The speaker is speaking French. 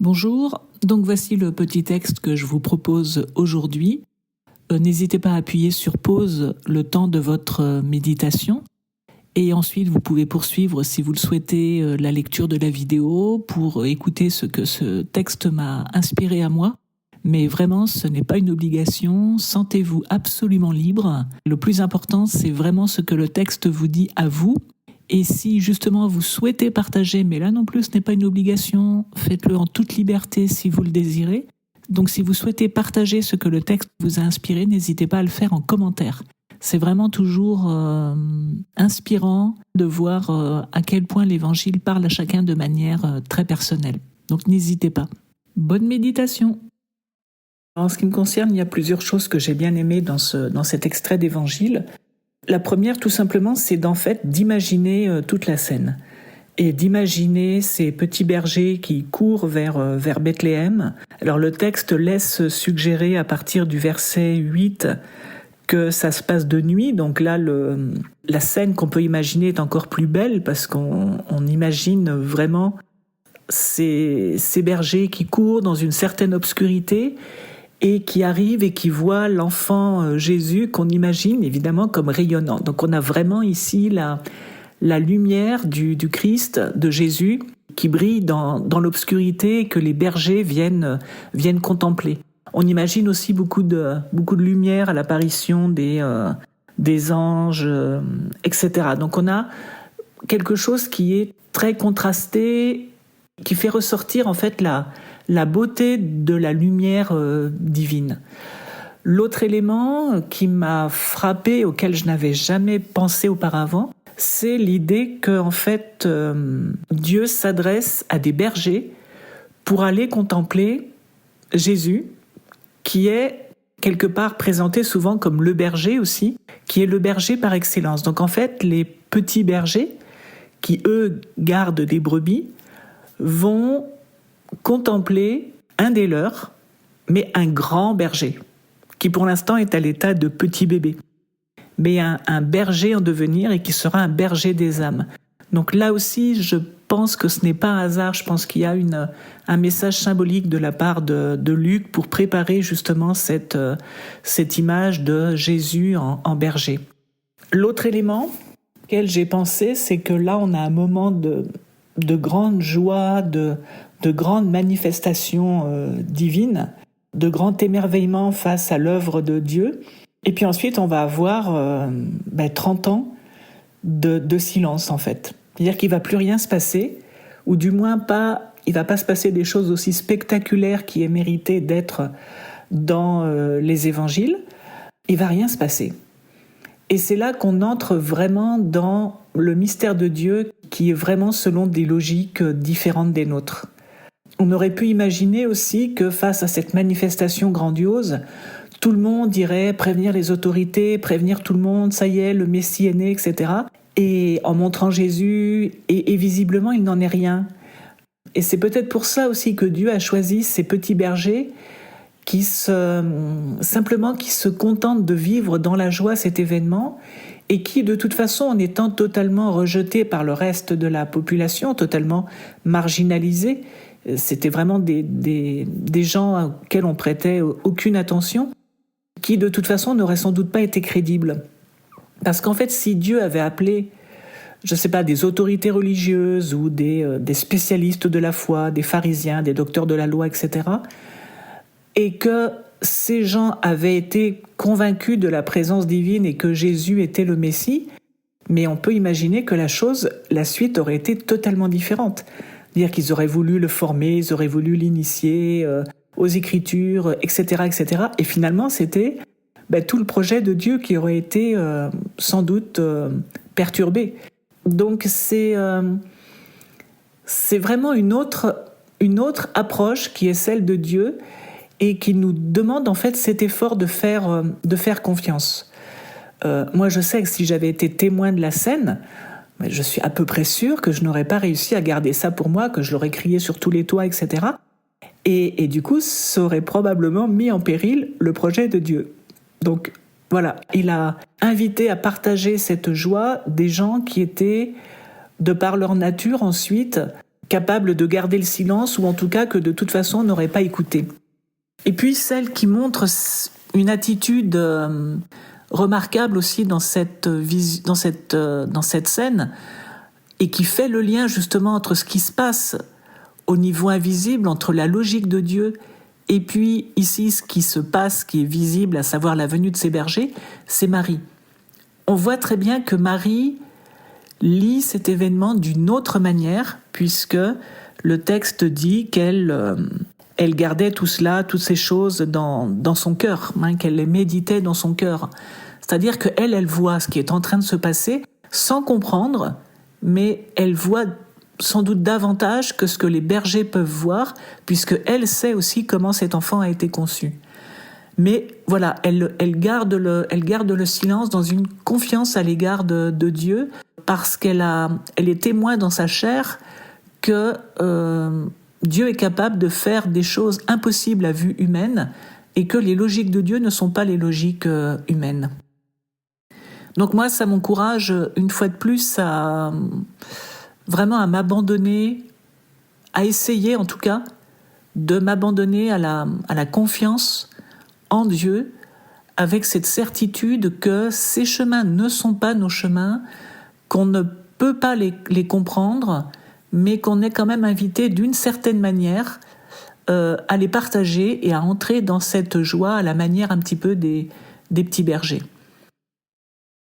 Bonjour, donc voici le petit texte que je vous propose aujourd'hui. N'hésitez pas à appuyer sur pause le temps de votre méditation et ensuite vous pouvez poursuivre si vous le souhaitez la lecture de la vidéo pour écouter ce que ce texte m'a inspiré à moi. Mais vraiment, ce n'est pas une obligation, sentez-vous absolument libre. Le plus important, c'est vraiment ce que le texte vous dit à vous. Et si justement vous souhaitez partager, mais là non plus ce n'est pas une obligation, faites-le en toute liberté si vous le désirez. Donc si vous souhaitez partager ce que le texte vous a inspiré, n'hésitez pas à le faire en commentaire. C'est vraiment toujours inspirant de voir à quel point l'Évangile parle à chacun de manière très personnelle. Donc n'hésitez pas. Bonne méditation. En ce qui me concerne, il y a plusieurs choses que j'ai bien aimées dans cet extrait d'Évangile. La première, tout simplement, c'est d'imaginer toute la scène et d'imaginer ces petits bergers qui courent vers Bethléem. Alors le texte laisse suggérer à partir du verset 8 que ça se passe de nuit, donc là la scène qu'on peut imaginer est encore plus belle parce qu'on imagine vraiment ces bergers qui courent dans une certaine obscurité et qui arrivent et qui voient l'enfant Jésus qu'on imagine évidemment comme rayonnant. Donc on a vraiment ici la lumière du Christ, de Jésus, qui brille dans l'obscurité et que les bergers viennent contempler. On imagine aussi beaucoup de lumière à l'apparition des anges, etc. Donc on a quelque chose qui est très contrasté, qui fait ressortir en fait la beauté de la lumière divine. L'autre élément qui m'a frappé, auquel je n'avais jamais pensé auparavant, c'est l'idée que en fait Dieu s'adresse à des bergers pour aller contempler Jésus, qui est quelque part présenté souvent comme le berger aussi, qui est le berger par excellence. Donc en fait, les petits bergers, qui eux gardent des brebis, vont contempler un des leurs, mais un grand berger, qui pour l'instant est à l'état de petit bébé, mais un berger en devenir et qui sera un berger des âmes. Donc là aussi, je pense que ce n'est pas un hasard, je pense qu'il y a un message symbolique de la part de Luc pour préparer justement cette image de Jésus en berger. L'autre élément auquel j'ai pensé, c'est que là, on a un moment de grande joie, de grandes manifestations divines, de grand émerveillement face à l'œuvre de Dieu. Et puis ensuite, on va avoir 30 ans de silence, en fait. C'est-à-dire qu'il ne va plus rien se passer, ou du moins il ne va pas se passer des choses aussi spectaculaires qui aient mérité d'être dans les évangiles. Il ne va rien se passer. Et c'est là qu'on entre vraiment dans le mystère de Dieu qui est vraiment selon des logiques différentes des nôtres. On aurait pu imaginer aussi que face à cette manifestation grandiose, tout le monde irait prévenir les autorités, prévenir tout le monde, ça y est, le Messie est né, etc. Et en montrant Jésus, et visiblement il n'en est rien. Et c'est peut-être pour ça aussi que Dieu a choisi ces petits bergers qui se contentent de vivre dans la joie cet événement et qui, de toute façon, en étant totalement rejetés par le reste de la population, totalement marginalisés, c'était vraiment des gens auxquels on prêtait aucune attention, qui, de toute façon, n'auraient sans doute pas été crédibles. Parce qu'en fait, si Dieu avait appelé, je ne sais pas, des autorités religieuses ou des spécialistes de la foi, des pharisiens, des docteurs de la loi, etc., et que ces gens avaient été convaincus de la présence divine et que Jésus était le Messie, mais on peut imaginer que la suite aurait été totalement différente. C'est-à-dire qu'ils auraient voulu le former, ils auraient voulu l'initier aux Écritures, etc., etc. Et finalement, c'était tout le projet de Dieu qui aurait été sans doute perturbé. Donc c'est vraiment une autre approche qui est celle de Dieu et qui nous demande en fait cet effort de faire confiance. Moi, je sais que si j'avais été témoin de la scène, je suis à peu près sûre que je n'aurais pas réussi à garder ça pour moi, que je l'aurais crié sur tous les toits, etc. Et du coup, ça aurait probablement mis en péril le projet de Dieu. Donc voilà, il a invité à partager cette joie des gens qui étaient, de par leur nature ensuite, capable de garder le silence, ou en tout cas que de toute façon on n'aurait pas écouté. Et puis celle qui montre une attitude remarquable aussi dans cette scène, et qui fait le lien justement entre ce qui se passe au niveau invisible, entre la logique de Dieu et puis ici ce qui se passe, qui est visible, à savoir la venue de ces bergers, c'est Marie. On voit très bien que Marie lit cet événement d'une autre manière, puisque le texte dit qu'elle gardait tout cela, toutes ces choses dans son cœur, qu'elle les méditait dans son cœur. C'est-à-dire qu'elle voit ce qui est en train de se passer sans comprendre, mais elle voit sans doute davantage que ce que les bergers peuvent voir, puisque elle sait aussi comment cet enfant a été conçu. Mais voilà, elle garde le silence dans une confiance à l'égard de Dieu, parce elle est témoin dans sa chair que Dieu est capable de faire des choses impossibles à vue humaine, et que les logiques de Dieu ne sont pas les logiques humaines. Donc moi, ça m'encourage une fois de plus vraiment à m'abandonner, à essayer en tout cas de m'abandonner à la confiance en Dieu, avec cette certitude que ces chemins ne sont pas nos chemins, qu'on ne peut pas les comprendre, mais qu'on est quand même invité d'une certaine manière à les partager et à entrer dans cette joie à la manière un petit peu des petits bergers.